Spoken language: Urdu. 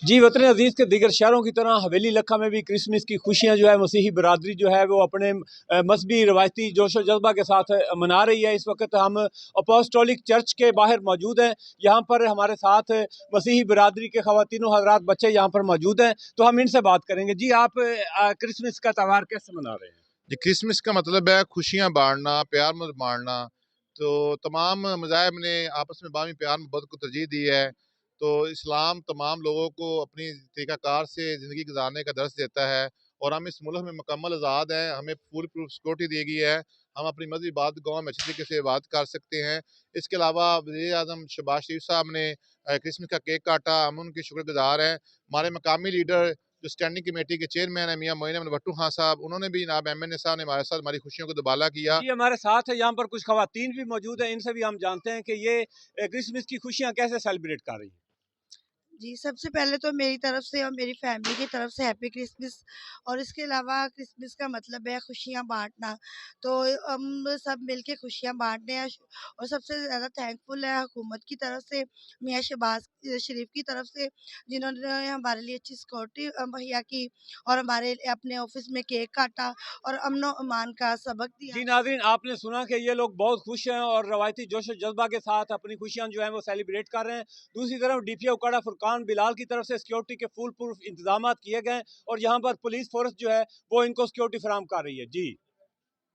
جی وطن عزیز کے دیگر شہروں کی طرح حویلی لکھا میں بھی کرسمس کی خوشیاں جو ہے مسیحی برادری جو ہے وہ اپنے مذہبی روایتی جوش و جذبہ کے ساتھ منا رہی ہے۔ اس وقت ہم اپوسٹولک چرچ کے باہر موجود ہیں، یہاں پر ہمارے ساتھ مسیحی برادری کے خواتین و حضرات بچے یہاں پر موجود ہیں، تو ہم ان سے بات کریں گے۔ جی آپ کرسمس کا تہوار کیسے منا رہے ہیں؟ جی کرسمس کا مطلب ہے خوشیاں بانٹنا، پیار بانٹنا۔ تو تمام مذاہب نے آپس میں باہمی پیار محبت کو ترجیح دی ہے۔ تو اسلام تمام لوگوں کو اپنی طریقہ کار سے زندگی گزارنے کا درس دیتا ہے، اور ہم اس ملک میں مکمل آزاد ہیں، ہمیں فل پروف سیکورٹی دی گئی ہے، ہم اپنی مذہبی عبادت گاہوں میں اچھی طریقے سے عبادت کر سکتے ہیں۔ اس کے علاوہ وزیر اعظم شہباز شریف صاحب نے کرسمس کا کیک کاٹا، ہم ان کے شکر گزار ہیں۔ ہمارے مقامی لیڈر جو اسٹینڈنگ کمیٹی کے چیئرمین ہیں میاں معین احمد بھٹو خان صاحب، انہوں نے بھی جناب ایم این اے صاحب نے ہمارے ساتھ ہماری خوشیوں کو دوبالا کیا۔ جی ہمارے ساتھ ہے یہاں پر کچھ خواتین بھی موجود ہیں، ان سے بھی ہم جانتے ہیں کہ یہ کرسمس کی خوشیاں کیسے سیلیبریٹ کر رہی ہیں۔ جی سب سے پہلے تو میری طرف سے اور میری فیملی کی طرف سے ہیپی کرسمس، اور اس کے علاوہ کرسمس کا مطلب ہے خوشیاں بانٹنا، تو ہم سب مل کے خوشیاں بانٹنے ہیں۔ اور سب سے زیادہ تھینک فل ہے حکومت کی طرف سے، میاں شہباز شریف کی طرف سے، جنہوں نے ہمارے لیے اچھی سیکورٹی مہیا کی اور ہمارے اپنے آفس میں کیک کاٹا اور امن و امان کا سبق دیا۔ جی ناظرین، آپ نے سنا کہ یہ لوگ بہت خوش ہیں اور روایتی جوش و جذبہ کے ساتھ اپنی خوشیاں جو ہیں وہ سیلیبریٹ کر رہے ہیں۔ دوسری طرف ڈی پی او اکاڑا فرقان بلال کی طرف سے سیکیورٹی کے فل پروف انتظامات کیے گئے ہیں، اور یہاں پر پولیس فورس جو ہے وہ ان کو سیکیورٹی فراہم کر رہی ہے۔ جی